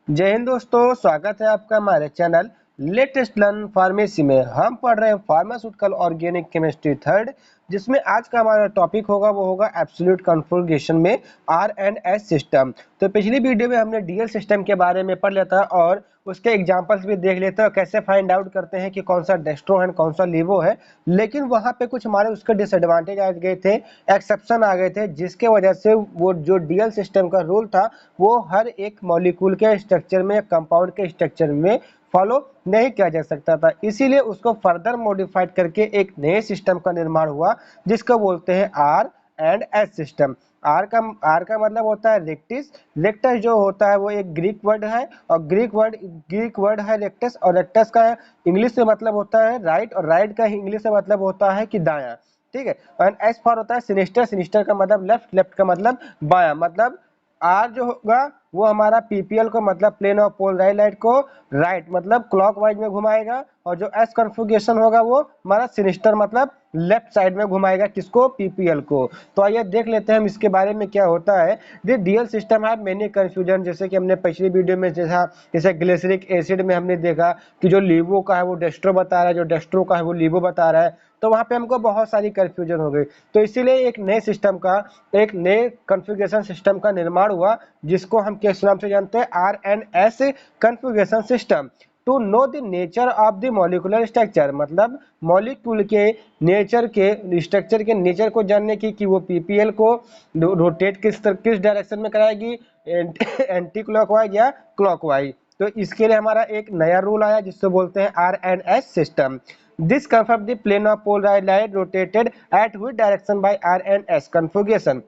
जय हिंद दोस्तों, स्वागत है आपका हमारे चैनल लेटेस्ट लर्न फार्मेसी में। हम पढ़ रहे हैं फार्मास्यूटिकल ऑर्गेनिक केमिस्ट्री थर्ड, जिसमें आज का हमारा टॉपिक होगा वो होगा एब्सोल्यूट कन्फिग्रेशन में आर एंड एस सिस्टम। तो पिछली वीडियो में हमने डीएल सिस्टम के बारे में पढ़ लिया था और उसके एग्जांपल्स भी देख लेते हैं और कैसे फाइंड आउट करते हैं कि कौन सा डेस्ट्रो है कौन सा लीवो है। लेकिन वहां पे कुछ हमारे उसके डिसएडवांटेज आ गए थे, एक्सेप्शन आ गए थे, जिसके वजह से वो जो डीएल सिस्टम का रूल था वो हर एक मॉलिक्यूल के स्ट्रक्चर में या कंपाउंड के स्ट्रक्चर में फॉलो नहीं किया जा सकता था। इसीलिए उसको फर्दर मॉडिफाइड करके एक नए सिस्टम का निर्माण हुआ, जिसको बोलते हैं आर एंड एस सिस्टम। आर का मतलब होता है रेक्टिस। रेक्टस जो होता है वो एक ग्रीक वर्ड है और ग्रीक वर्ड है रेक्टस, और रेक्टस का इंग्लिश में मतलब होता है राइट, और राइट का इंग्लिश में मतलब होता है कि दायां। ठीक है। और एस फॉर होता है सिनिस्टर। सिनिस्टर का मतलब लेफ्ट, लेफ्ट का मतलब बायां। मतलब आर जो होगा वो हमारा पीपीएल को मतलब प्लेन ऑफ पोलराइज लाइट को राइट मतलब क्लॉकवाइज में घुमाएगा, और जो एस कन्फिग्रेशन होगा वो हमारा सिनिस्टर मतलब लेफ्ट साइड में घुमाएगा, किसको, पीपीएल को। तो आइए देख लेते हैं हम इसके बारे में क्या होता है। दिस डीएल सिस्टम है मेनी कंफ्यूजन, जैसे कि हमने पिछली वीडियो में जैसे ग्लिसरिक एसिड में हमने देखा कि जो लीवो का है वो डेस्ट्रो बता रहा है, जो डेस्ट्रो का है वो लीवो बता रहा है। तो वहां पे हमको बहुत सारी कंफ्यूजन हो गई। तो इसीलिए एक नए कॉन्फ़िगरेशन सिस्टम का निर्माण हुआ, जिसको हम किस नाम से जानते हैं, R and S configuration system. To know the nature of the molecular structure, मतलब मॉलिक्यूल के नेचर के स्ट्रक्चर के नेचर को जानने की कि वो पीपीएल को रोटेट किस डायरेक्शन में कराएगी, एंटी क्लॉकवाइज या क्लॉकवाइज। तो इसके लिए हमारा एक नया रूल आया जिससे बोलते हैं R and S system. This confirm the plane of polarized light rotated at which direction by R and S configuration।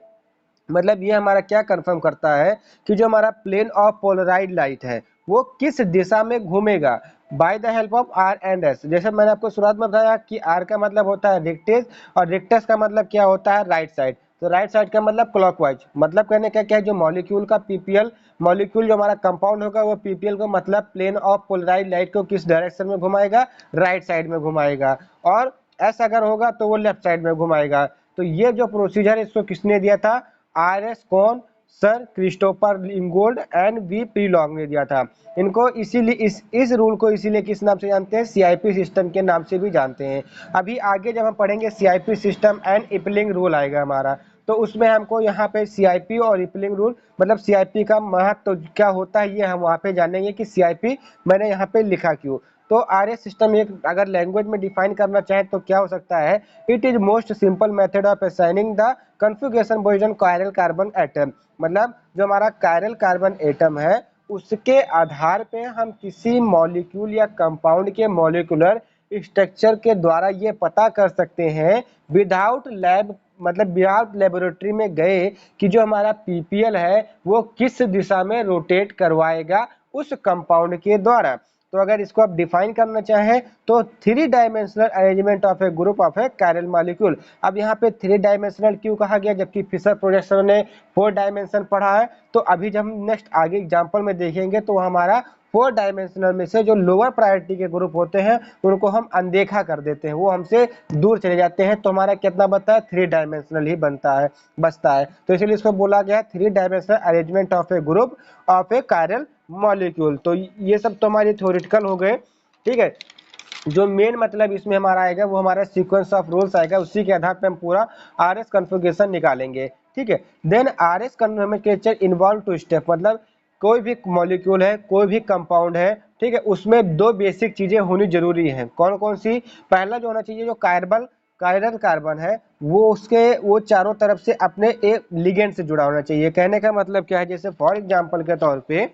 मतलब ये हमारा क्या कंफर्म करता है कि जो हमारा प्लेन ऑफ पोलराइड लाइट है वो किस दिशा में घूमेगा by the help of R and S. जैसे मैंने आपको शुरुआत में बताया कि आर का मतलब होता है रेक्टेस और रेक्टस का मतलब क्या होता है, राइट साइड। तो राइट साइड का मतलब क्लॉकवाइज। मतलब कहने का क्या है, जो मॉलिक्यूल का पीपीएल मॉलिक्यूल जो हमारा कंपाउंड होगा वो पीपीएल को मतलब प्लेन ऑफ पोलराइड लाइट को किस डायरेक्शन में घुमाएगा, राइट साइड में घुमाएगा। और एस अगर होगा तो वो लेफ्ट साइड में घुमाएगा। तो ये जो प्रोसीजर इसको किसने दिया था, आर एस कौन, सर क्रिस्टोफर इंगोल्ड एंड वी प्रीलॉन्ग ने दिया था। इनको इसीलिए इस रूल को इसीलिए किस नाम से जानते हैं, सीआईपी सिस्टम के नाम से भी जानते हैं। अभी आगे जब हम पढ़ेंगे सीआईपी सिस्टम एंड इपलिंग रूल आएगा हमारा, तो उसमें हमको यहाँ पे सीआईपी और इपलिंग रूल मतलब सीआईपी का महत्व तो क्या होता है ये हम वहाँ पे जानेंगे कि सीआईपी मैंने यहाँ पे लिखा क्यों। तो आर एस सिस्टम एक अगर लैंग्वेज में डिफाइन करना चाहें तो क्या हो सकता है, it is most simple method of assigning the configuration based on chiral carbon atom. मतलब जो हमारा कायरल कार्बन एटम है उसके आधार पे हम किसी मॉलिक्यूल या कंपाउंड के मॉलिक्यूलर स्ट्रक्चर के द्वारा ये पता कर सकते हैं विदाउट लैब मतलब विदाउट लेबोरेटरी में गए कि जो हमारा पीपीएल है वो किस दिशा में रोटेट करवाएगा उस कंपाउंड के द्वारा। तो अगर इसको आप डिफाइन करना चाहें तो three dimensional arrangement of A group of A chiral molecule. अब यहाँ पे थ्री डायमेंशनल क्यों कहा गया जबकि फिशर प्रोजेक्शन ने फोर डायमेंशन पढ़ा है। तो अभी जब हम नेक्स्ट आगे एग्जाम्पल में देखेंगे तो हमारा फोर डायमेंशनल में से जो लोअर प्रायोरिटी के ग्रुप होते हैं उनको हम अनदेखा कर देते हैं, वो हमसे दूर चले जाते हैं। तो हमारा कितना बनता है, थ्री डायमेंशनल ही बनता है बचता है। तो इसलिए इसको बोला गया three dimensional arrangement of A group of A chiral molecule. तो ये सब तो हमारे थ्योरेटिकल हो गए। ठीक है। जो मेन मतलब इसमें हमारा आएगा वो हमारा सीक्वेंस ऑफ रूल्स आएगा, उसी के आधार पे हम पूरा आर एस कन्फिग्रेशन निकालेंगे। ठीक है। Then R S nomenclature involve two step, मतलब कोई भी मॉलिक्यूल है कोई भी कंपाउंड है, ठीक है, उसमें दो बेसिक चीजें होनी जरूरी है। कौन कौन सी, पहला जो होना चाहिए जो कायरल कार्बन है वो चारों तरफ से अपने एक लिगेंड से जुड़ा होना चाहिए। कहने का मतलब क्या है, जैसे फॉर एग्जांपल के तौर पे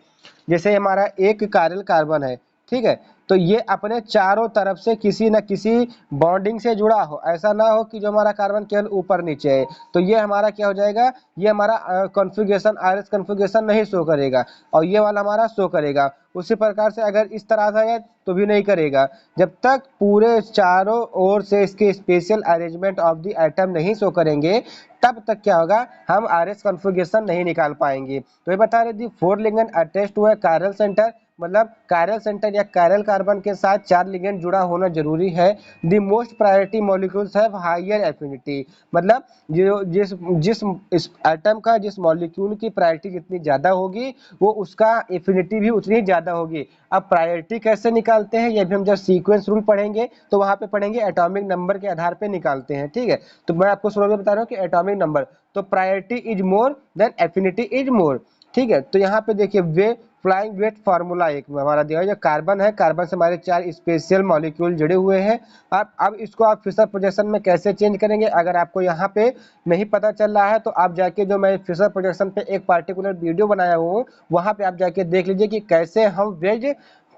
जैसे हमारा एक कायरल कार्बन है, ठीक है, तो ये अपने चारों तरफ से किसी न किसी बॉन्डिंग से जुड़ा हो। ऐसा ना हो कि जो हमारा कार्बन केवल ऊपर नीचे है, तो ये हमारा क्या हो जाएगा, ये हमारा कॉन्फ़िगरेशन आर एस कॉन्फ़िगरेशन नहीं शो करेगा और ये वाला हमारा शो करेगा। उसी प्रकार से अगर इस तरह से है तो भी नहीं करेगा। जब तक पूरे चारों ओर से इसके special arrangement of the atom नहीं शो करेंगे तब तक क्या होगा, हम आर एस कॉन्फ़िगरेशन नहीं निकाल पाएंगे। तो ये बता रहे the four ligand attached to a chiral centre, मतलब कायरल सेंटर या कायरल कार्बन के साथ 4 लिगेंड जुड़ा होना जरूरी है। The most priority molecules have higher affinity, मतलब जो जिस जिस इस एटम का जिस मॉलिक्यूल की प्रायोरिटी जितनी ज्यादा होगी वो उसका एफिनिटी भी उतनी ज्यादा होगी। अब प्रायोरिटी कैसे निकालते हैं ये भी हम जब सीक्वेंस रूल पढ़ेंगे तो वहां पे पढ़ेंगे, एटॉमिक नंबर के आधार पे निकालते हैं, ठीक है। तो मैं आपको शुरू में बता रहा हूँ कि एटॉमिक नंबर, तो priority is more than affinity is more, ठीक है। तो यहाँ पे देखिए वे फ्लाइंग वेट फार्मूला एक में हमारा दिया है, जो कार्बन है, कार्बन से हमारे 4 स्पेशल मॉलिक्यूल जुड़े हुए हैं। अब इसको आप फिशर प्रोजेक्शन में कैसे चेंज करेंगे, अगर आपको यहाँ पे नहीं पता चल रहा है तो आप जाके, जो मैं फिशर प्रोजेक्शन पे एक पार्टिकुलर वीडियो बनाया हूँ वहां पे आप जाके देख लीजिए कि कैसे हम वेज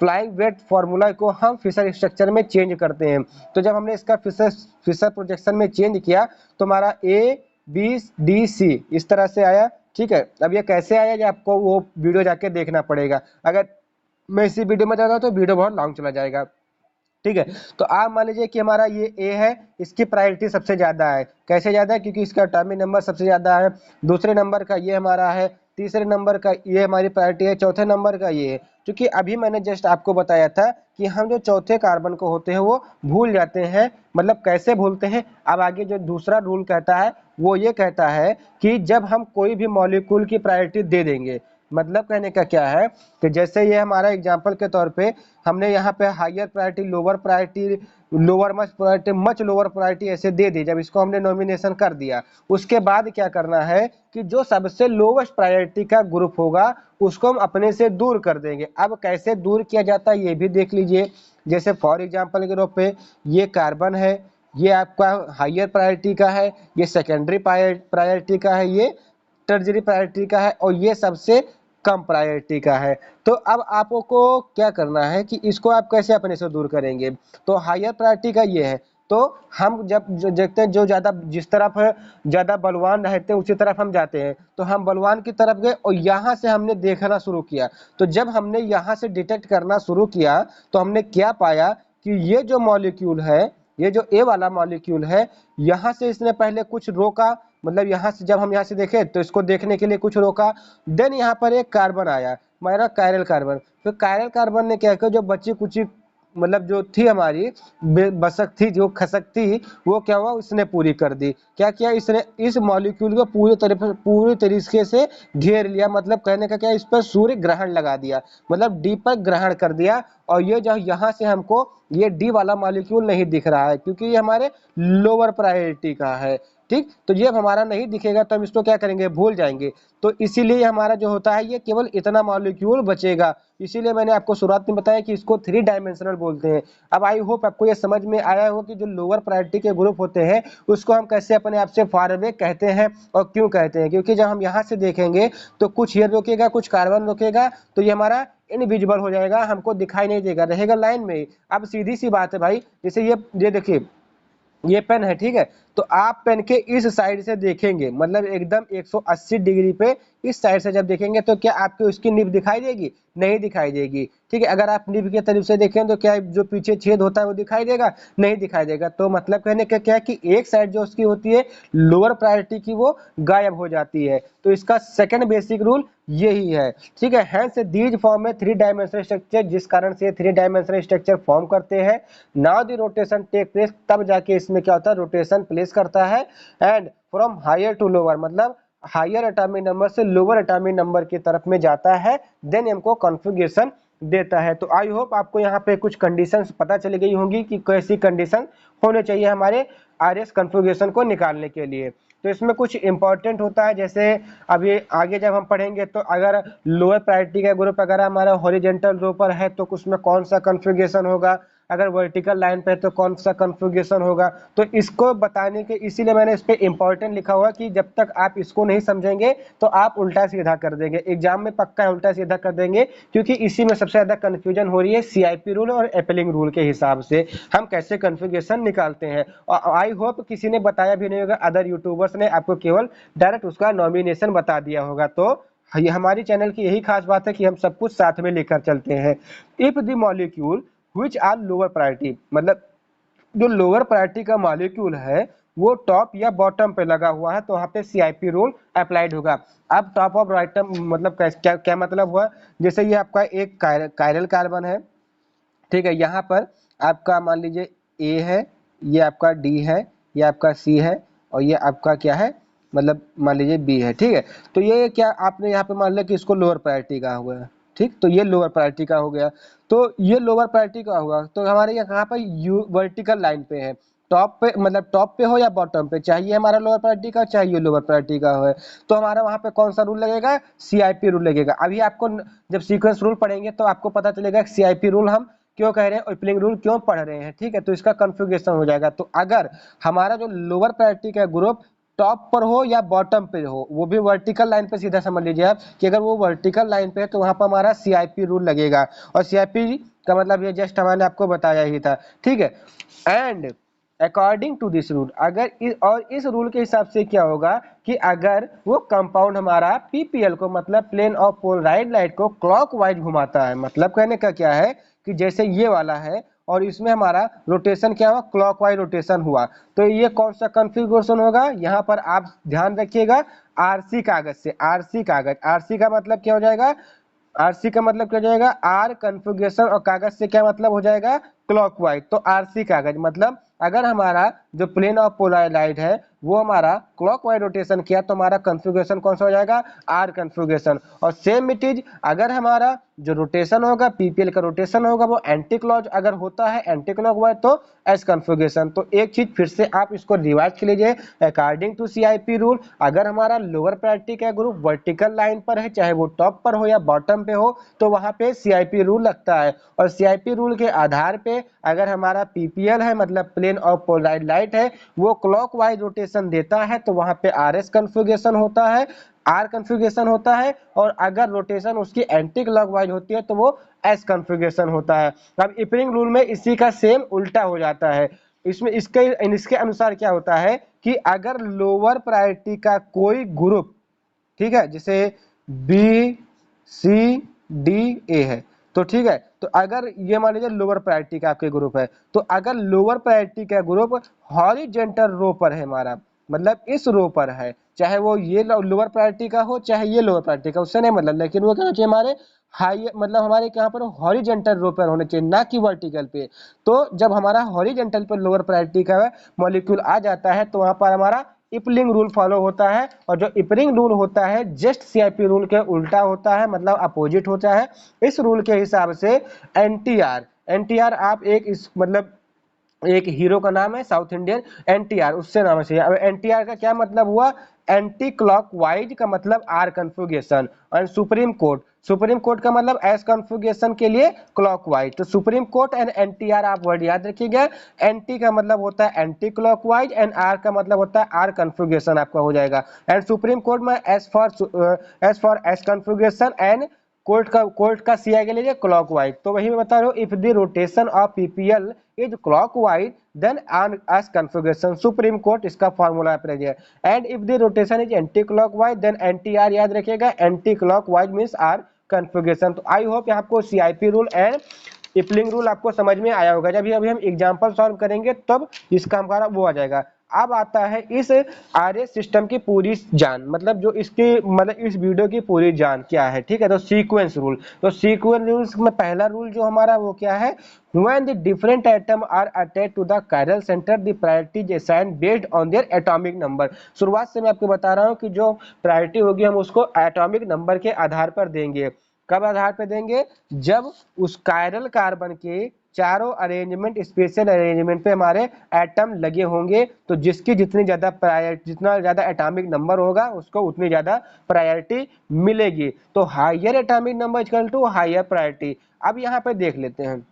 फ्लाइंग वेट फार्मूला को हम फिशर स्ट्रक्चर में चेंज करते हैं। तो जब हमने इसका फिशर प्रोजेक्शन में चेंज किया तो हमारा A B D C इस तरह से आया, ठीक है। अब ये कैसे आया ये आपको वो वीडियो जाके देखना पड़ेगा, अगर मैं इसी वीडियो में जाता हूँ तो वीडियो बहुत लॉन्ग चला जाएगा, ठीक है। तो आप मान लीजिए कि हमारा ये ए है, इसकी प्रायोरिटी सबसे ज्यादा है, कैसे ज्यादा है, क्योंकि इसका एटॉमिक नंबर सबसे ज्यादा है। दूसरे नंबर का ये हमारा है, तीसरे नंबर का ये हमारी प्रायोरिटी है, चौथे नंबर का ये है। क्योंकि अभी मैंने जस्ट आपको बताया था कि हम जो चौथे कार्बन को होते हैं वो भूल जाते हैं, मतलब कैसे भूलते हैं। अब आगे जो दूसरा रूल कहता है वो ये कहता है कि जब हम कोई भी मॉलिक्यूल की प्रायोरिटी दे देंगे, मतलब कहने का क्या है कि जैसे ये हमारा एग्जांपल के तौर पे हमने यहाँ पे higher priority, lower priority, lower much priority, much lower priority ऐसे दे दी। जब इसको हमने नॉमिनेशन कर दिया उसके बाद क्या करना है कि जो सबसे लोवेस्ट प्रायोरिटी का ग्रुप होगा उसको हम अपने से दूर कर देंगे। अब कैसे दूर किया जाता है ये भी देख लीजिए। जैसे फॉर एग्जाम्पल के रूप पे ये कार्बन है, ये आपका हायर प्रायोरिटी का है, ये सेकेंडरी प्रायोरिटी का है, ये टर्जरी प्रायोरिटी का है, और ये सबसे कम प्रायोरिटी का है। तो अब आपको क्या करना है कि इसको आप कैसे अपने से दूर करेंगे। तो हायर प्रायोरिटी का ये है, तो हम जब देखते हैं जो ज्यादा जिस तरफ ज्यादा बलवान रहते हैं उसी तरफ हम जाते हैं, तो हम बलवान की तरफ गए और यहाँ से हमने देखना शुरू किया। तो जब हमने यहाँ से डिटेक्ट करना शुरू किया तो हमने क्या पाया कि ये जो मॉलिक्यूल है, ये जो ए वाला मॉलिक्यूल है, यहाँ से इसने पहले कुछ रोका, मतलब यहाँ से जब हम यहाँ से देखे तो इसको देखने के लिए कुछ रोका। देन यहाँ पर एक कार्बन आया, हमारा कायरल कार्बन। फिर कायरल कार्बन ने क्या किया, जो बची कुची मतलब जो थी हमारी बसक थी, जो खसक थी, वो क्या हुआ उसने पूरी कर दी। क्या किया इसने, इस मॉलिक्यूल को पूरी तरीके से घेर लिया, मतलब कहने का क्या, इस पर सूर्य ग्रहण लगा दिया, मतलब डी पर ग्रहण कर दिया। और ये जो यहाँ से हमको ये डी वाला मॉलिक्यूल नहीं दिख रहा है क्योंकि ये हमारे लोअर प्रायोरिटी का है, ठीक। तो ये अब हमारा नहीं दिखेगा तो हम इसको क्या करेंगे, भूल जाएंगे। तो इसीलिए हमारा जो होता है ये केवल इतना मॉलिक्यूल बचेगा। इसीलिए मैंने आपको शुरुआत में बताया कि इसको 3 डायमेंशनल बोलते हैं। अब आई होप आपको ये समझ में आया हो कि जो लोअर प्रायोरिटी के ग्रुप होते हैं उसको हम कैसे अपने आप से फार अवे कहते हैं और क्यों कहते हैं। क्योंकि जब हम यहाँ से देखेंगे तो कुछ ये रोकेगा, कुछ कार्बन रोकेगा, तो ये हमारा इनविजिबल हो जाएगा, हमको दिखाई नहीं देगा, रहेगा लाइन में ही। अब सीधी सी बात है भाई, जैसे ये देखिए ये पेन है, ठीक है। तो आप पेन के इस साइड से देखेंगे, मतलब एकदम 180 डिग्री पे इस साइड से जब देखेंगे तो क्या आपको उसकी निब दिखाई देगी, नहीं दिखाई देगी, ठीक है। अगर आप निब के तरफ से देखें तो क्या जो पीछे छेद होता है वो दिखाई देगा, नहीं दिखाई देगा। तो मतलब कहने का क्या है कि एक साइड जो उसकी होती है लोअर प्रायोरिटी की वो गायब हो जाती है। तो इसका सेकंड बेसिक रूल यही है, ठीक है। हैंस दीज फॉर्म में 3 डायमेंशनल स्ट्रक्चर, जिस कारण से 3 डायमेंशनल स्ट्रक्चर फॉर्म करते हैं। Now the rotation take place, तब जाके इसमें क्या होता है, रोटेशन प्लेस करता है। And from higher to lower, मतलब हायर एटॉमिक नंबर से लोअर एटॉमिक नंबर की तरफ में जाता है, देन हमको कॉन्फ़िगरेशन देता है। तो आई होप आपको यहाँ पे कुछ कंडीशंस पता चली गई होंगी कि कैसी कंडीशन होने चाहिए हमारे आरएस कॉन्फ़िगरेशन को निकालने के लिए। तो इसमें कुछ इंपॉर्टेंट होता है, जैसे अभी आगे जब हम पढ़ेंगे तो अगर लोअर प्रायोरिटी का ग्रुप अगर हमारा हॉरिजॉन्टल रो पर है तो उसमें कौन सा कॉन्फ़िगरेशन होगा, अगर वर्टिकल लाइन पे है तो कौन सा कॉन्फ़िगरेशन होगा। तो इसको बताने के इसीलिए मैंने इस पे इंपॉर्टेंट लिखा हुआ कि जब तक आप इसको नहीं समझेंगे तो आप उल्टा सीधा कर देंगे, एग्जाम में पक्का उल्टा सीधा कर देंगे। क्योंकि इसी में सबसे ज्यादा कंफ्यूजन हो रही है सीआईपी रूल और एपेलिंग रूल के हिसाब से हम कैसे कॉन्फ़िगरेशन निकालते हैं। और आई होप किसी ने बताया भी नहीं होगा, अदर यूट्यूबर्स ने आपको केवल डायरेक्ट उसका नॉमिनेशन बता दिया होगा। तो ये हमारी चैनल की यही खास बात है कि हम सब कुछ साथ में लेकर चलते हैं। If the molecule which are lower priority, मतलब जो लोअर प्रायोरिटी का मॉलिक्यूल है वो टॉप या बॉटम पे लगा हुआ है तो वहाँ पे CIP रूल अप्लाइड होगा। अब टॉप ऑफ राइट मतलब क्या क्या मतलब हुआ, जैसे ये आपका एक कायरल कार्बन है, ठीक है, यहाँ पर आपका मान लीजिए ए है, ये आपका डी है, ये आपका सी है और ये आपका क्या है, मतलब मान लीजिए बी है, ठीक है। तो ये क्या आपने यहाँ पे मान लिया कि इसको लोअर प्रायोरिटी का हुआ है, ठीक, तो ये लोअर प्रायोरिटी का हो गया। तो ये लोअर प्रायोरिटी का हुआ तो हमारे यहाँ पर यू वर्टिकल लाइन पे है, टॉप पे मतलब टॉप पे हो या बॉटम पे, चाहिए हमारा लोअर प्रायोरिटी का चाहिए लोअर प्रायोरिटी का हो, तो हमारा वहाँ पे कौन सा रूल लगेगा, CIP रूल लगेगा। अभी आपको जब सीक्वेंस रूल पढ़ेंगे तो आपको पता चलेगा CIP रूल हम क्यों कह रहे हैं और प्लिंग रूल क्यों पढ़ रहे हैं, ठीक है, तो इसका कन्फिग्रेशन हो जाएगा। तो अगर हमारा जो लोअर प्रायोरिटी का ग्रुप टॉप पर हो या बॉटम पे हो, वो भी वर्टिकल लाइन पे, सीधा समझ लीजिए आप कि अगर वो वर्टिकल लाइन पे है तो वहां पर हमारा CIP रूल लगेगा, और CIP का मतलब ये जस्ट हमने आपको बताया ही था, ठीक है। And according to this rule, अगर इस रूल के हिसाब से क्या होगा कि अगर वो कंपाउंड हमारा PPL को मतलब प्लेन ऑफ पोलराइड लाइट को क्लॉकवाइज घुमाता है, मतलब कहने का क्या है कि जैसे ये वाला है और इसमें हमारा रोटेशन क्या हुआ, क्लॉकवाइज रोटेशन हुआ, तो ये कौन सा कॉन्फ़िगरेशन होगा, यहाँ पर आप ध्यान रखिएगा, RC कागज से, RC कागज, RC का मतलब क्या हो जाएगा, RC का मतलब क्या हो जाएगा, R कन्फिग्रेशन, और कागज से क्या मतलब हो जाएगा, क्लॉकवाइज। तो RC कागज मतलब अगर हमारा जो प्लेन ऑफ पोलराइड है वो हमारा क्लॉकवाइज रोटेशन किया तो हमारा कन्फिग्रेशन कौन सा हो जाएगा, R कन्फिग्रेशन। और सेम इट इज अगर हमारा जो रोटेशन होगा PPL का रोटेशन होगा वो एंटी क्लॉक अगर होता है एंटी क्लॉकवाइज तो S कन्फिग्रेशन। तो एक चीज फिर से आप इसको रिवाइज कर लीजिए, अकॉर्डिंग टू CIP रूल अगर हमारा लोअर प्रायोरिटी का ग्रुप वर्टिकल लाइन पर है, चाहे वो टॉप पर हो या बॉटम पे हो, तो वहां पे CIP रूल लगता है, और CIP रूल के आधार पे अगर हमारा PPL है मतलब प्लेन ऑफ पोलराइड लाइट है वो क्लॉकवाइज रोटेशन देता है तो वहां पे RS कन्फिग्रेशन होता है, R कन्फिग्रेशन होता है, और अगर रोटेशन उसकी एंटी क्लॉकवाइज होती है तो वो S कन्फिग्रेशन होता है। अब इपरिंग रूल में इसी का सेम उल्टा हो जाता है, इसमें इसके अनुसार क्या होता है कि अगर लोअर प्रायोरिटी का कोई ग्रुप, ठीक है, जैसे BCDA है, तो ठीक है, तो अगर ये मान लीजिए लोअर प्रायोरिटी का आपके ग्रुप है, तो अगर लोअर प्रायोरिटी का ग्रुप हॉरिजेंटल रो पर है हमारा, मतलब इस रो पर है, चाहे वो ये लोअर प्रायोरिटी का हो चाहे ये लोअर प्रायोरिटी का, उससे नहीं मतलब, लेकिन वो क्या चाहिए हमारे हाई मतलब हमारे यहाँ पर हॉरिजेंटल रो पर होने चाहिए ना कि वर्टिकल पे। तो जब हमारा हॉरिजेंटल पर लोअर प्रायोरिटी का मॉलिक्यूल आ जाता है तो वहां पर हमारा इपलिंग रूल फॉलो होता है, और जो इपरिंग रूल होता है जस्ट CIP रूल के उल्टा होता है, मतलब अपोजिट होता है। इस रूल के हिसाब से NTR आप एक इस मतलब एक हीरो का नाम है साउथ इंडियन NTR, उससे नाम है। अब NTR का क्या मतलब हुआ, एंटी क्लॉकवाइज का मतलब R कन्फिग्रेशन, और सुप्रीम कोर्ट का मतलब S कन्फिग्रेशन के लिए क्लॉकवाइज। तो सुप्रीम कोर्ट एंड NTR आप वर्ड याद रखिएगा, एंटी का मतलब होता है एंटी क्लॉकवाइज एंड R का मतलब होता है R कन्फिग्रेशन आपका हो जाएगा। एंड सुप्रीम कोर्ट में S for S configuration and court का CI के लिए क्लॉकवाइज। तो वही मैं बता रहा हूँ, if the rotation of PPL is clockwise then on S configuration, supreme court इसका फॉर्मूला अप्लाई है। And if the rotation is anti clockwise then NTR याद रखिएगा, anti clockwise means R configuration. तो आई होप आपको CIP rule and इपलिंग rule आपको समझ में आया होगा। जब अभी हम एग्जांपल सॉल्व करेंगे तब इसका हमारा वो आ जाएगा। अब आता है इस RS सिस्टम की पूरी जान, मतलब जो इसकी मतलब इस वीडियो की पूरी जान क्या है, ठीक है। तो सीक्वेंस रूल, तो सीक्वेंस रूल्स में पहला रूल जो हमारा वो क्या है, when the different atom are attached to the chiral center the priority is assigned based on their atomic number। शुरुआत से मैं आपको बता रहा हूँ कि जो प्रायोरिटी होगी हम उसको एटॉमिक नंबर के आधार पर देंगे। कब आधार पर देंगे, जब उस कायरल कार्बन के चारों अरेंजमेंट स्पेशल अरेंजमेंट पे हमारे एटम लगे होंगे, तो जिसकी जितनी ज्यादा प्रायोरिटी, जितना ज्यादा एटॉमिक नंबर होगा उसको उतनी ज्यादा प्रायोरिटी मिलेगी। तो higher atomic number equal to higher priority. अब यहाँ पे देख लेते हैं,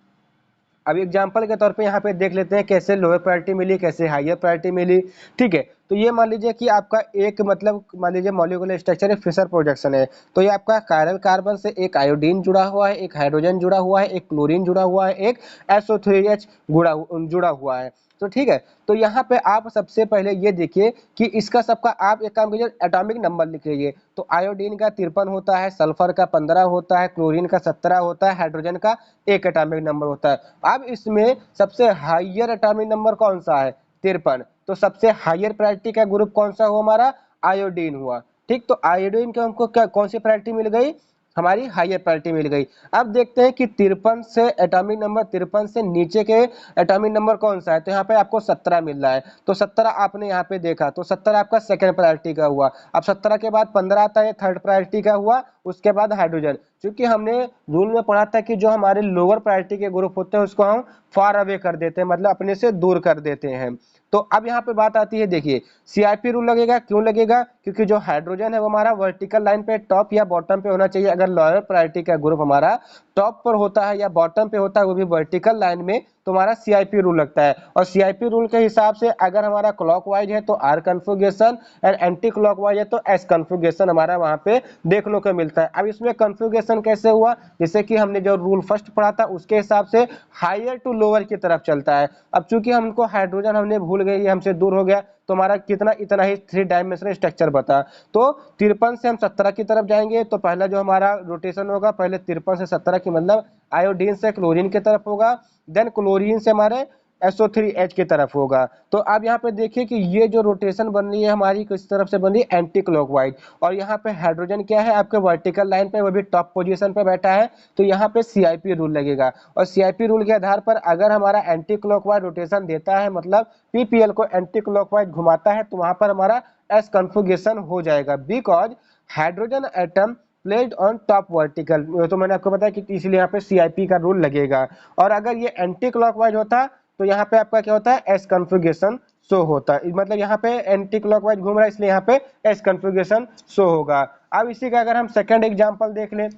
अब एग्जांपल के तौर पे यहाँ पे देख लेते हैं कैसे लोअर प्रायोरिटी मिली कैसे हायर प्रायोरिटी मिली, ठीक है। तो ये मान लीजिए कि आपका एक मतलब मान लीजिए मॉलिक्यूलर स्ट्रक्चर है, फिशर प्रोडक्शन है, तो ये आपका कायरल कार्बन से एक आयोडीन जुड़ा हुआ है, एक हाइड्रोजन जुड़ा हुआ है, एक क्लोरीन जुड़ा हुआ है, एक SO3H जुड़ा हुआ है। तो ठीक है, तो यहाँ पे आप सबसे पहले ये देखिए कि इसका सबका आप एक काम कीजिए एटॉमिक नंबर लिख लीजिए। तो आयोडीन का 53 होता है, सल्फर का 15 होता है, क्लोरीन का 17 होता है, हाइड्रोजन का एक एटॉमिक नंबर होता है। अब इसमें सबसे हाईयर एटॉमिक नंबर कौन सा है, 53। तो सबसे हायर प्रायोरिटी का ग्रुप कौन सा हुआ हमारा, आयोडीन हुआ। ठीक, तो आयोडीन के हमको क्या कौन सी प्रायोरिटी मिल गई, हमारी हायर प्रायोरिटी मिल गई। अब देखते हैं कि 53 से एटॉमिक नंबर 53 से नीचे के एटॉमिक नंबर कौन सा है, तो यहाँ पे आपको 17 मिल रहा है। तो 17 आपने यहाँ पे देखा, तो 17 आपका सेकंड प्रायोरिटी का हुआ। अब 17 के बाद 15 आता है, थर्ड प्रायोरिटी का हुआ। उसके बाद हाइड्रोजन, क्योंकि हमने रूल में पढ़ा था कि जो हमारे लोअर प्रायोरिटी के ग्रुप होते हैं उसको हम फार अवे कर देते हैं, मतलब अपने से दूर कर देते हैं। तो अब यहाँ पे बात आती है, देखिए सीआईपी रूल लगेगा, क्यों लगेगा, क्योंकि जो हाइड्रोजन है वो हमारा वर्टिकल लाइन पे टॉप या बॉटम पे होना चाहिए। अगर लोअर प्रायोरिटी का ग्रुप हमारा टॉप पर होता है या बॉटम पे होता है, वो भी वर्टिकल लाइन में, तो हमारा सीआईपी रूल लगता है। और सीआईपी रूल के हिसाब से अगर हमारा क्लॉकवाइज है तो R configuration, and anti clockwise है तो एस कन्फिगरेशन हमारा वहां पे देखने को मिलता है। अब इसमें कन्फिगरेशन कैसे हुआ, जैसे कि हमने जो रूल फर्स्ट पढ़ा था उसके हिसाब से हायर टू लोअर की तरफ चलता है। अब चूंकि हमको हाइड्रोजन हमने भूल गए, ये हमसे दूर हो गया, तो हमारा कितना इतना ही 3 डायमेंशनल स्ट्रक्चर बता। तो 53 से हम 17 की तरफ जाएंगे, तो पहला जो हमारा रोटेशन होगा पहले 53 से 17 की, मतलब आयोडीन से क्लोरीन की तरफ होगा, देन क्लोरीन से हमारे SO3H की तरफ होगा। तो अब यहाँ पे देखिए कि ये जो रोटेशन बन रही है हमारी किस तरफ से बन रही है, एंटी क्लॉकवाइज। और यहाँ पे हाइड्रोजन क्या है आपके वर्टिकल लाइन पे, वो भी टॉप पोजीशन पे बैठा है, तो यहाँ पे सीआईपी रूल लगेगा। और सीआईपी रूल के आधार पर अगर हमारा एंटी क्लॉकवाइज रोटेशन देता है, मतलब पीपीएल को एंटी क्लॉकवाइज घुमाता है, तो वहां पर हमारा एस कन्फिगरेशन हो जाएगा, because hydrogen atom placed on top vertical. तो मैंने आपको बताया कि इसलिए यहाँ पे सीआईपी का रूल लगेगा। और अगर ये एंटी क्लॉकवाइज होता तो यहाँ पे आपका क्या होता है, एस कन्फिगरेशन शो होता है, मतलब यहाँ पे एंटी क्लॉकवाइज घूम रहा है इसलिए यहाँ पे एस कन्फिगरेशन शो होगा। अब इसी का अगर हम सेकंड एग्जांपल देख लें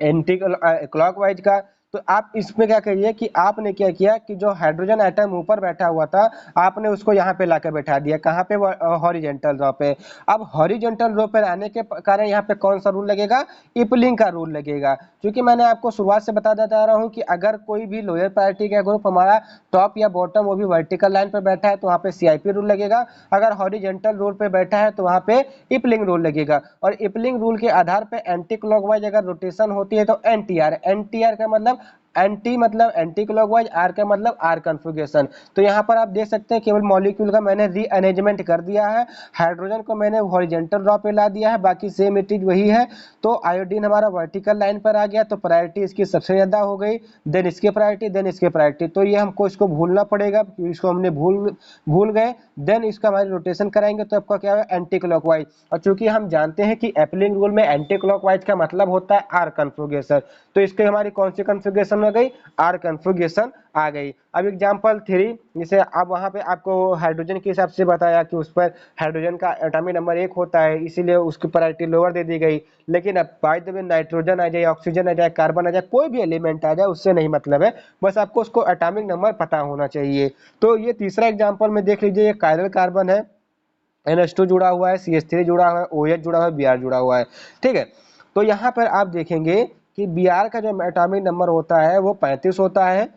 एंटी क्लॉकवाइज का, तो आप इसमें क्या करिए कि आपने क्या किया कि जो हाइड्रोजन एटम ऊपर बैठा हुआ था आपने उसको यहाँ पे लाकर बैठा दिया, कहाँ पे, हॉरिजेंटल रो पे। अब हॉरिजेंटल रो पे आने के कारण यहाँ पे कौन सा रूल लगेगा, इपलिंग का रूल लगेगा। क्योंकि मैंने आपको शुरुआत से बताता जा रहा हूँ कि अगर कोई भी लोअर प्रायोरिटी का ग्रुप हमारा टॉप या बॉटम वो भी वर्टिकल लाइन पे बैठा है तो वहाँ पे सीआईपी रूल लगेगा, अगर हॉरिजेंटल रूल पे बैठा है तो वहाँ पे इपलिंग रूल लगेगा। और इपलिंग रूल के आधार पे एंटी क्लॉकवाइज अगर रोटेशन होती है तो एनटीआर, एनटीआर का मतलब एंटी, मतलब एंटी क्लॉकवाइज, आर का मतलब आर कन्फिगरेशन। तो यहाँ पर आप देख सकते हैं केवल मॉलिक्यूल का मैंने रीअरेंजमेंट कर दिया है, हाइड्रोजन को मैंने हॉरिजॉन्टल रो पे ला दिया है, बाकी सेम इट इज वही है। तो आयोडीन हमारा वर्टिकल लाइन पर आ गया, तो प्रायोरिटी इसकी सबसे ज्यादा हो गई, देन इसकी प्रायोरिटी, देन इसकी प्रायोरिटी। तो ये हमको इसको भूलना पड़ेगा, इसको हमने भूल गए। देन इसका हमारे रोटेशन कराएंगे तो आपका क्या है, एंटी क्लॉकवाइज। और चूंकि हम जानते हैं कि एपलिंग रूल में एंटी क्लॉकवाइज का मतलब होता है आर कन्फिगरेशन, तो इसके हमारी कौन सी कन्फिगरेशन हो गई, आर कन्फिगरेशन आ गई। अब एग्जांपल 3, जैसे अब वहां पे आपको हाइड्रोजन के हिसाब से बताया कि उस पर हाइड्रोजन का एटॉमिक नंबर 1 होता है, इसीलिए उसकी प्रायोरिटी लोअर दे दी गई। लेकिन अब बाय द वे नाइट्रोजन आ जाए, ऑक्सीजन आ जाए, कार्बन आ जाए, कोई भी एलिमेंट आ जाए, उससे नहीं मतलब है, बस आपको उसको एटॉमिक नंबर पता होना चाहिए। तो ये तीसरा एग्जाम्पल में देख लीजिए, ये कायरल कार्बन है, NH2 जुड़ा हुआ है, CH3 जुड़ा हुआ है, OH जुड़ा हुआ है, Br जुड़ा हुआ है। ठीक है, तो यहाँ पर आप देखेंगे कि Br का जो एटॉमिक नंबर होता है वो 35 होता है,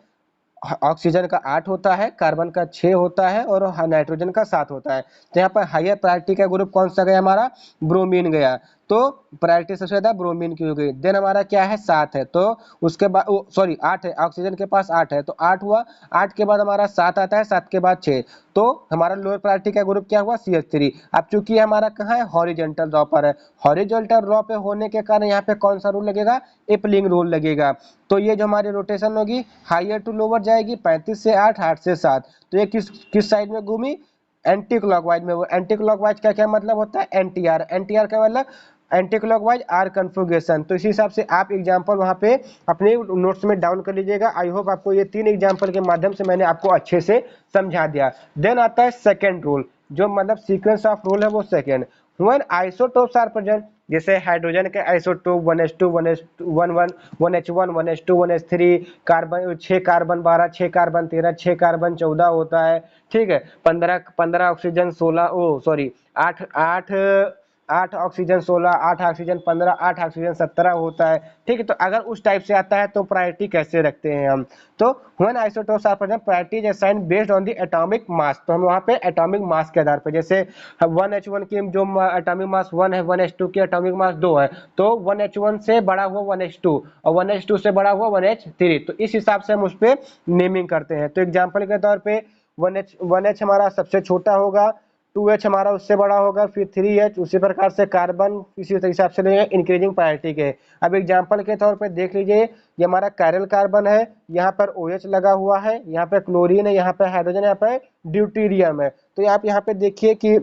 ऑक्सीजन का 8 होता है, कार्बन का 6 होता है और नाइट्रोजन का 7 होता है। तो यहाँ पर हायर प्रायोरिटी का ग्रुप कौन सा गया हमारा, ब्रोमीन गया। तो प्रायोरिटी सबसे ज्यादा ब्रोमीन की हो गई। देन हमारा क्या है, 7 है, तो उसके बाद सॉरी 8 है, ऑक्सीजन के पास 8 है, तो 8 हुआ, 8 के बाद हमारा 7 आता है, 7 के बाद 6, तो हमारा लोअर प्रायोरिटी का ग्रुप क्या हुआ, CH3। अब चूंकि हमारा कहाँ है, हॉरिजॉन्टल रॉ पर है, हॉरिजॉन्टल रॉ पे होने के कारण यहाँ पे कौन सा रूल लगेगा, इपलिंग रूल लगेगा। तो ये जो हमारी रोटेशन होगी हायर टू लोअर जाएगी, 35 से 8, 8 से 7, तो ये किस साइड में घूमी, एंटी क्लॉकवाइज में। वो एंटी क्लॉकवाइज का क्या मतलब होता है, एनटीआर, एनटीआर का मतलब एंटी क्लॉकवाइज आर कन्फिगरेशन। तो इसी हिसाब से आप एग्जांपल वहां पे अपने नोट्स में डाउन कर लीजिएगा। आई होप आपको ये 3 एग्जांपल के माध्यम से मैंने आपको अच्छे से समझा दिया। देन आता है सेकंड रूल, जो मतलब सीक्वेंस ऑफ रूल है वो second, when isotopes are present, जैसे हाइड्रोजन के isotope 1s2 1s11 1h1 1s2 1s3, carbon 6 carbon 12 6 carbon 13 6 carbon 14 होता है। ठीक है, 15 oxygen 16, oh sorry 8 8 8 oxygen 16 8 oxygen 15 8 oxygen 17 होता है। ठीक है, तो अगर उस टाइप से आता है तो प्रायोरिटी कैसे रखते हैं हम, तो when isotopes are present priority is assigned based on the atomic mass. तो हम वहां पे एटॉमिक मास के आधार पर, जैसे 1h1 की जो एटॉमिक मास 1 है, 1h2 की एटॉमिक मास 2 है, तो 1h1 से बड़ा हुआ 1h2 और 1h2 से बड़ा हुआ 1h3, तो इस हिसाब से हम उस पर नेमिंग करते हैं। तो एग्जाम्पल के तौर पे 1H हमारा सबसे छोटा होगा, 2H हमारा उससे बड़ा होगा, फिर 3H, उसी प्रकार से कार्बन इसी हिसाब से लेंगे इंक्रीजिंग प्रायोरिटी के। अब एग्जांपल के तौर पे देख लीजिए, ये हमारा कायरल कार्बन है, यहाँ पर OH लगा हुआ है, यहाँ पे क्लोरीन है, यहाँ पे हाइड्रोजन, यहाँ पे ड्यूटीरियम है। तो आप यहाँ पे देखिए कि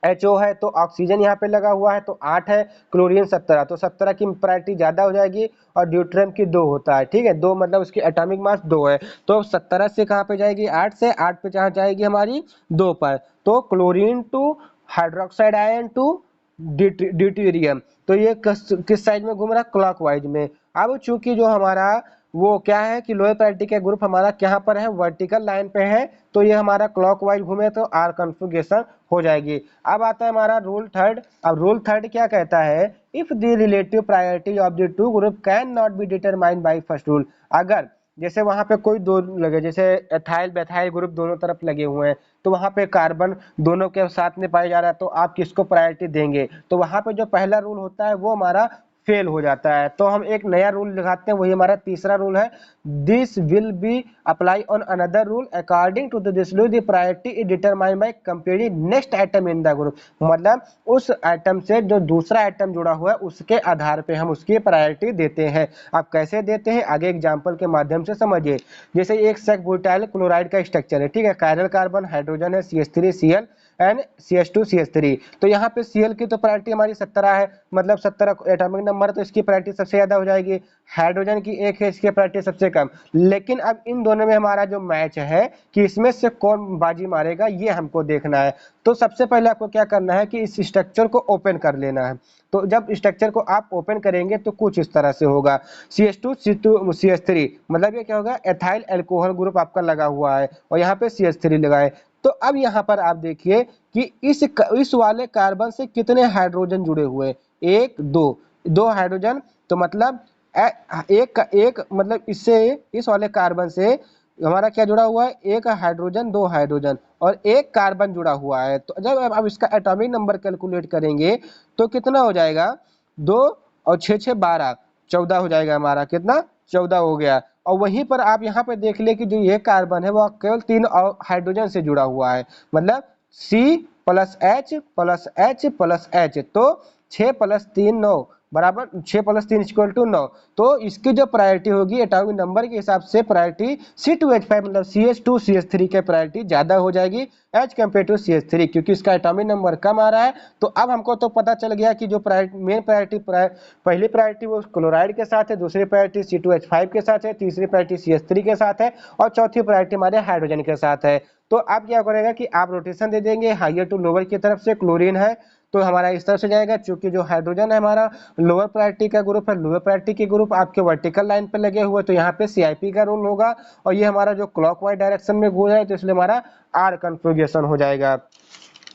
HO है तो ऑक्सीजन यहाँ पे लगा हुआ है तो 8 है, क्लोरीन 17, तो 17 की प्रायोरिटी ज्यादा हो जाएगी और ड्यूट्रियम की 2 होता है, ठीक है, 2 मतलब उसकी एटॉमिक मास 2 है, तो 17 से कहाँ पे जाएगी, 8 से, 8 पे जहाँ जाएगी हमारी 2 पर, तो chlorine to hydroxide ion to deuterium. तो ये किस साइड में घूम रहा है, क्लॉकवाइज में। अब चूंकि जो हमारा वो क्या है कि लोअर प्रायोरिटी का ग्रुप हमारा कहाँ पर है, वर्टिकल लाइन पे है, तो ये हमारा क्लॉकवाइज घूमे तो आर कन्फिगरेशन हो जाएगी। अब आता है हमारा रूल थर्ड। अब रूल थर्ड क्या कहता है, if the relative priority of the two group can not be determined by first rule. अगर जैसे वहां पे कोई दो लगे, जैसे एथाइल बेथाइल ग्रुप दोनों तरफ लगे हुए हैं, तो वहां पे कार्बन दोनों के साथ में पाया जा रहा है, तो आप किसको प्रायोरिटी देंगे, तो वहां पे जो पहला रूल होता है वो हमारा फेल हो जाता है। तो हम एक नया रूल लगाते हैं, वही हमारा तीसरा रूल है, this will be apply on another rule according to this rule the priority is determined by comparing next item in the group. मतलब उस आइटम से जो दूसरा आइटम जुड़ा हुआ है उसके आधार पे हम उसकी प्रायोरिटी देते हैं। आप कैसे देते हैं, आगे एग्जाम्पल के माध्यम से समझिए। जैसे एक सेक ब्यूटाइल क्लोराइड का स्ट्रक्चर है, ठीक है, कायरल कार्बन, हाइड्रोजन है, CH3Cl एंड CH2CH3। तो यहाँ पे Cl की तो प्रायोरिटी हमारी 17 है, मतलब 17 एटॉमिक नंबर, तो इसकी प्रायोरिटी सबसे ज्यादा हो जाएगी। हाइड्रोजन की 1 है, इसकी प्रायोरिटी सबसे कम। लेकिन अब इन दोनों में हमारा जो मैच है कि इसमें से कौन बाजी मारेगा, ये हमको देखना है। तो सबसे पहले आपको क्या करना है कि इस स्ट्रक्चर को ओपन कर लेना है। तो जब स्ट्रक्चर को आप ओपन करेंगे तो कुछ इस तरह से होगा, CH2CH3, मतलब ये क्या होगा, एथाइल अल्कोहल ग्रुप आपका लगा हुआ है और यहाँ पे CH3 लगा है। तो अब यहाँ पर आप देखिए कि इस वाले कार्बन से कितने हाइड्रोजन जुड़े हुए, एक दो हाइड्रोजन, तो मतलब एक मतलब इससे, इस वाले कार्बन से हमारा क्या जुड़ा हुआ है, एक हाइड्रोजन, दो हाइड्रोजन और एक कार्बन जुड़ा हुआ है। तो जब अब इसका एटॉमिक नंबर कैलकुलेट करेंगे तो कितना हो जाएगा, 2 और 6 6 12, 14 हो जाएगा हमारा, कितना, 14 हो गया। और वहीं पर आप यहाँ पे देख ले कि जो ये कार्बन है वो केवल 3 और हाइड्रोजन से जुड़ा हुआ है, मतलब C plus H plus H plus H, तो 6 प्लस 3 9 बराबर, 6 प्लस 3 इक्वल टू 9। तो इसकी जो प्रायोरिटी होगी एटॉमिक नंबर के हिसाब से प्रायोरिटी C2H5 मतलब CH2CH3 के प्रायोरिटी ज्यादा हो जाएगी एज कम्पेयर टू CH3, क्योंकि इसका एटॉमिक नंबर कम आ रहा है। तो अब हमको तो पता चल गया कि जो मेन प्रायोरिटी पहली प्रायोरिटी वो क्लोराइड के साथ है, दूसरी प्रायोरिटी C2H5 के साथ है, तीसरी प्रायोरिटी CH3 के साथ है और चौथी प्रायोरिटी हमारे हाइड्रोजन के साथ है। तो आप क्या करेगा कि आप रोटेशन दे देंगे, हाइयर टू लोअर की तरफ से क्लोरीन है तो हमारा इस तरफ से जाएगा, क्योंकि जो हाइड्रोजन है हमारा लोअर प्रायोरिटी का ग्रुप है, लोअर प्रायोरिटी के ग्रुप आपके वर्टिकल लाइन पे लगे हुए, तो यहाँ पे CIP का रूल होगा और ये हमारा जो क्लॉकवाइज डायरेक्शन में घूम रहा है तो इसलिए हमारा आर कन्फिगरेशन हो जाएगा,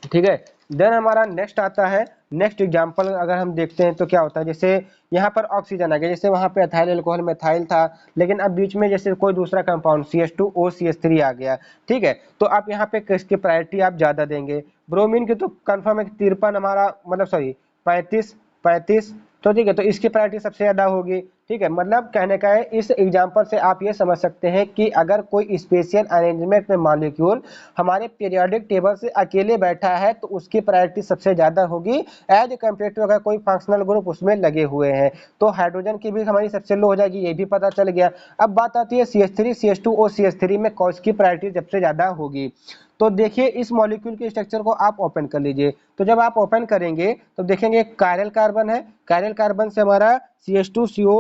ठीक है। देन हमारा नेक्स्ट आता है, नेक्स्ट एग्जांपल अगर हम देखते हैं तो क्या होता है, जैसे यहाँ पर ऑक्सीजन आ गया, जैसे वहां पे एथाइल अल्कोहल मेथाइल था, लेकिन अब बीच में जैसे कोई दूसरा कंपाउंड CH2OCH3 आ गया, ठीक है, तो आप यहाँ पे किसकी प्रायोरिटी आप ज्यादा देंगे, ब्रोमीन की तो कंफर्म है 53 हमारा, मतलब सॉरी 35, तो ठीक है, तो इसकी प्रायोरिटी सबसे ज्यादा होगी, ठीक है। मतलब कहने का है, इस एग्जांपल से आप ये समझ सकते हैं कि अगर कोई स्पेशल अरेंजमेंट में मॉलिक्यूल हमारे पीरियोडिक टेबल से अकेले बैठा है तो उसकी प्रायोरिटी सबसे ज्यादा होगी एज कम्पेयर टू अगर कोई फंक्शनल ग्रुप उसमें लगे हुए हैं। तो हाइड्रोजन की भी हमारी सबसे लो हो जाएगी, ये भी पता चल गया। अब बात आती है CH3 CH2OCH3 में कौन की प्रायोरिटी सबसे ज्यादा होगी। तो देखिए इस मॉलिक्यूल के स्ट्रक्चर को आप ओपन कर लीजिए, तो जब आप ओपन करेंगे तो देखेंगे कायरल कार्बन है, कायरल कार्बन से हमारा CH2CO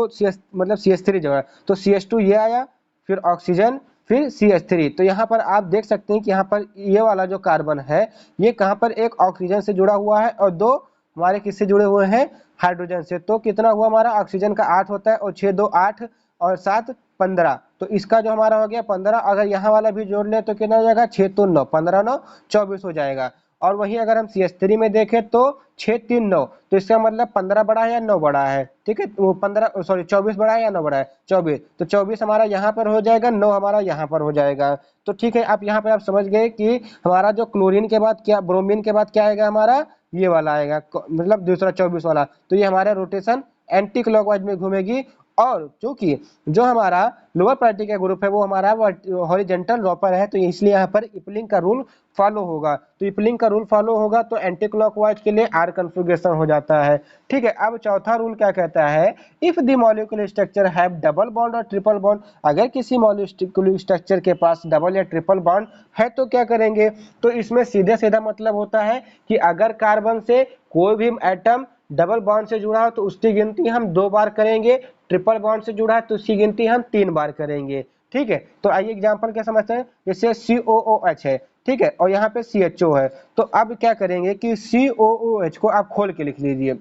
मतलब CH3 जो है, तो CH2 ये आया, फिर ऑक्सीजन, फिर CH3। तो यहाँ पर आप देख सकते हैं कि यहाँ पर ये वाला जो कार्बन है ये कहाँ पर एक ऑक्सीजन से जुड़ा हुआ है और दो हमारे किससे जुड़े हुए हैं, हाइड्रोजन से। तो कितना हुआ हमारा, ऑक्सीजन का 8 होता है और 6 2 8 और 7 15, तो इसका जो हमारा हो गया 15। अगर यहाँ वाला भी जोड़ ले तो कितना हो जाएगा, 6 तो 9, 15 9 24 हो जाएगा। और वहीं अगर हम CH3 में देखें तो 6 3 9, तो इसका मतलब 15 बड़ा है या 9 बड़ा है, ठीक है, वो 15 सॉरी 24 बड़ा है या 9 बड़ा है, 24, तो 24 हमारा यहाँ पर हो जाएगा, 9 हमारा यहाँ पर हो जाएगा। तो ठीक है, आप यहाँ पर आप समझ गए कि हमारा जो क्लोरीन के बाद क्या, ब्रोमीन के बाद क्या आएगा हमारा, ये वाला आएगा, मतलब दूसरा 24 वाला। तो ये हमारा रोटेशन एंटी क्लॉकवाइज में घूमेगी और चूंकि जो हमारा लोअर प्रायोरिटी का ग्रुप है वो हमारा हॉरिजॉन्टल रो पर है, तो इसलिए यहाँ पर इपलिंग का रूल फॉलो होगा। तो इपलिंग का रूल फॉलो होगा तो एंटी क्लॉकवाइज के लिए आर कन्फिगरेशन हो जाता है। ठीक है, अब चौथा रूल क्या कहता है, if the molecular structure have double bond और ट्रिपल बॉन्ड, अगर किसी मॉलिक्यूलर स्ट्रक्चर के पास डबल या ट्रिपल बॉन्ड है तो क्या करेंगे, तो इसमें सीधे सीधा मतलब होता है कि अगर कार्बन से कोई भी एटम डबल बॉन्ड से जुड़ा हो तो उसकी गिनती हम 2 बार करेंगे, ट्रिपल बॉन्ड से जुड़ा है तो उसकी गिनती हम 3 बार करेंगे। ठीक है, तो आइए एग्जांपल क्या समझते हैं, जैसे COOH है, ठीक है, और यहाँ पे CHO है, तो अब क्या करेंगे कि COOH को आप खोल के लिख लीजिए,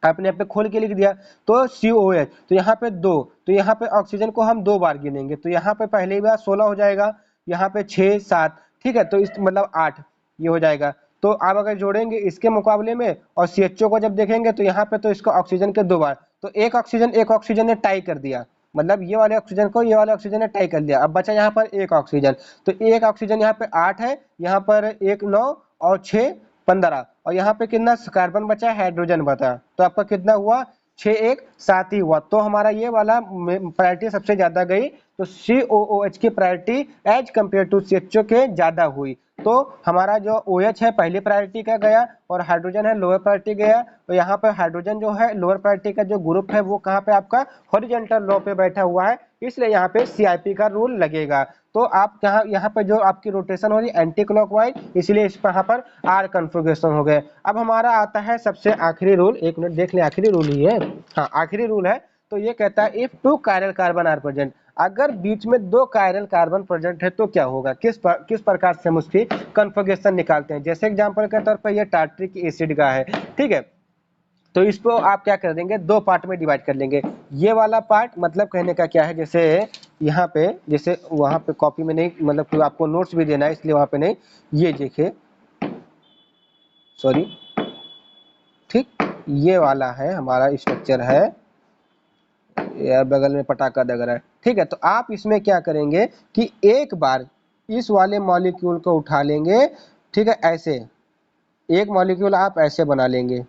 आपने यहाँ पे खोल के लिख दिया तो COH, तो यहाँ पे 2, तो यहाँ पे ऑक्सीजन को हम 2 बार गिनेंगे, तो यहाँ पे पहली बार 16 हो जाएगा, यहाँ पे 6 7, ठीक है, तो इस मतलब 8 ये हो जाएगा। तो आप अगर जोड़ेंगे इसके मुकाबले में और CHO को जब देखेंगे तो यहाँ पे तो इसको ऑक्सीजन के 2 बार, तो एक ऑक्सीजन ने टाई कर दिया, मतलब ये वाले ऑक्सीजन को ये वाले ऑक्सीजन ने टाई कर दिया, अब बचा यहाँ पर एक ऑक्सीजन, तो एक ऑक्सीजन यहाँ पे 8 है, यहाँ पर 1 9 और 6 15, और यहाँ पे कितना कार्बन बचा, हाइड्रोजन बचा, तो आपका कितना हुआ 6 1 7 ही हुआ। तो हमारा ये वाला प्रायोरिटी सबसे ज्यादा गई, तो COOH की priority as compare to CHO के ज्यादा हुई। तो हमारा जो OH है पहली प्रायोरिटी का गया और हाइड्रोजन है लोअर प्रायोरिटी गया, तो यहाँ पर हाइड्रोजन जो है लोअर प्रायोरिटी का जो ग्रुप है वो कहाँ पे आपका हॉरिजॉन्टल रो पे बैठा हुआ है, इसलिए यहाँ पे CIP का रूल लगेगा। तो आप यहाँ पे जो आपकी रोटेशन हो रही है एंटी क्लॉकवाइज, इसलिए इस पर यहाँ पर आर कन्फिगरेशन हो गए। अब हमारा आता है सबसे आखिरी रूल, एक मिनट देख लें, आखिरी रूल ही है, हाँ आखिरी रूल है, तो ये कहता है if 2 chiral carbon are present, अगर बीच में 2 कायरल कार्बन प्रेजेंट है तो क्या होगा, किस प्रकार से हम उसकी कन्फिगरेशन निकालते हैं। जैसे एग्जांपल के तौर पर ये टार्ट्रिक एसिड का है, ठीक है, तो इसको आप क्या कर देंगे, 2 पार्ट में डिवाइड कर लेंगे। ये वाला पार्ट मतलब कहने का क्या है, जैसे यहाँ पे जैसे वहां पे कॉपी में नहीं, मतलब कि आपको नोट्स भी देना है इसलिए वहां पे नहीं, ये देखिए सॉरी, ठीक ये वाला है हमारा स्ट्रक्चर है, यार बगल में पटाखा दग रहा है, ठीक है, तो आप इसमें क्या करेंगे कि एक बार इस वाले मॉलिक्यूल को उठा लेंगे, ठीक है, ऐसे एक मॉलिक्यूल आप ऐसे बना लेंगे,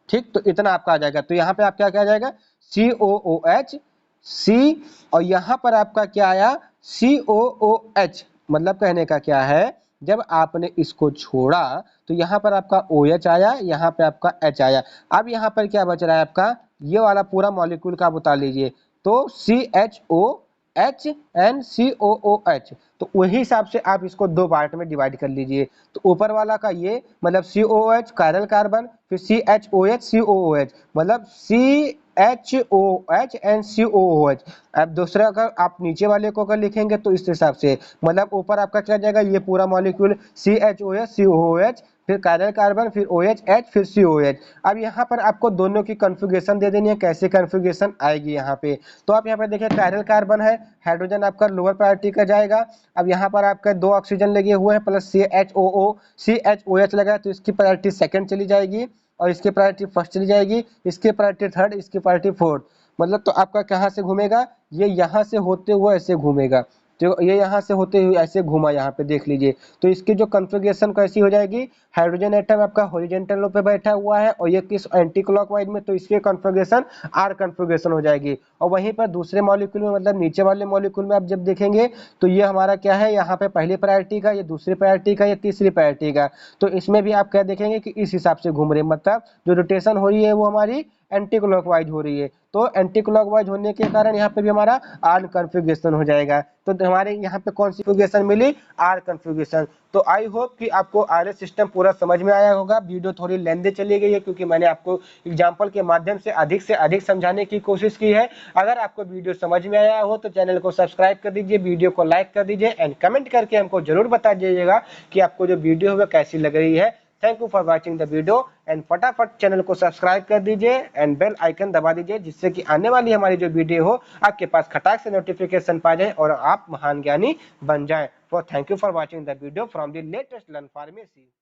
ठीक, तो इतना आपका आ जाएगा। तो यहाँ पे आपका क्या आ जाएगा COOH C, और यहाँ पर आपका क्या आया COOH, मतलब कहने का क्या है, जब आपने इसको छोड़ा तो यहाँ पर आपका OH आया, यहाँ पे आपका H आया, अब यहाँ पर क्या बच रहा है आपका ये वाला पूरा मॉलिक्यूल का आप उतार लीजिए, तो CHOHNCOOH, तो वही हिसाब से आप इसको 2 पार्ट में डिवाइड कर लीजिए। तो ऊपर वाला का ये मतलब COOH कायरल कार्बन, फिर CHOH COOH, मतलब CHOH एंड COOH। अब दूसरा अगर आप नीचे वाले को अगर लिखेंगे तो इस हिसाब से, मतलब ऊपर आपका क्या जाएगा ये पूरा मॉलिक्यूल CHOH COOH, फिर कायरल कार्बन, फिर OH फिर COH। अब यहाँ पर आपको दोनों की कन्फिगरेशन दे देनी है, कैसे कन्फिगरेशन आएगी यहाँ पे, तो आप यहाँ पे देखिए कायरल कार्बन है, हाइड्रोजन आपका लोअर प्रायोरिटी का जाएगा, अब यहाँ पर आपका 2 ऑक्सीजन लगे हुए हैं प्लस CHOH लगा है, तो इसकी प्रायोरिटी सेकंड चली जाएगी और इसकी प्रायोरिटी फर्स्ट चली जाएगी, इसकी प्रायोरिटी थर्ड, इसकी प्रायोरिटी फोर्थ, मतलब तो आपका कहाँ से घूमेगा, ये यहाँ से होते हुए ऐसे घूमेगा, तो ये यहाँ से होते हुए ऐसे घूमा, यहाँ पे देख लीजिए, तो इसकी जो कन्फिगरेशन कैसी हो जाएगी, हाइड्रोजन एटम आपका हॉरिजॉन्टल रो पे बैठा हुआ है और ये किस एंटी क्लॉकवाइज में, तो इसकी कन्फिगरेशन आर कन्फिगरेशन हो जाएगी। और वहीं पर दूसरे मॉलिक्यूल में मतलब नीचे वाले मॉलिक्यूल में आप जब देखेंगे तो ये हमारा क्या है, यहाँ पे पहली प्रायोरिटी का, ये दूसरी प्रायोरिटी का, ये तीसरी प्रायोरिटी का, तो इसमें भी आप क्या देखेंगे कि इस हिसाब से घूम रहे, मतलब जो रोटेशन हो रही है वो हमारी एंटी क्लॉकवाइज हो रही है, तो एंटी क्लॉकवाइज होने के कारण यहाँ पे भी हमारा आर कन्फिगरेशन हो जाएगा। तो हमारे यहाँ पे कौन सी कन्फिगरेशन मिली, आर कन्फिगरेशन। तो आई होप कि आपको आरएस सिस्टम पूरा समझ में आया होगा। वीडियो थोड़ी लेंथी चली गई है क्योंकि मैंने आपको एग्जाम्पल के माध्यम से अधिक समझाने की कोशिश की है। अगर आपको वीडियो समझ में आया हो तो चैनल को सब्सक्राइब कर दीजिए, वीडियो को लाइक कर दीजिए एंड कमेंट करके हमको जरूर बता दीजिएगा कि आपको जो वीडियो है कैसी लग रही है। Thank you for watching the video and फटाफट चैनल को सब्सक्राइब कर दीजिए एंड बेल आइकन दबा दीजिए, जिससे कि आने वाली हमारी जो वीडियो हो आपके पास खटाक से नोटिफिकेशन पा जाए और आप महान ज्ञानी बन जाएं। Thank you for watching the video from the latest learn pharmacy.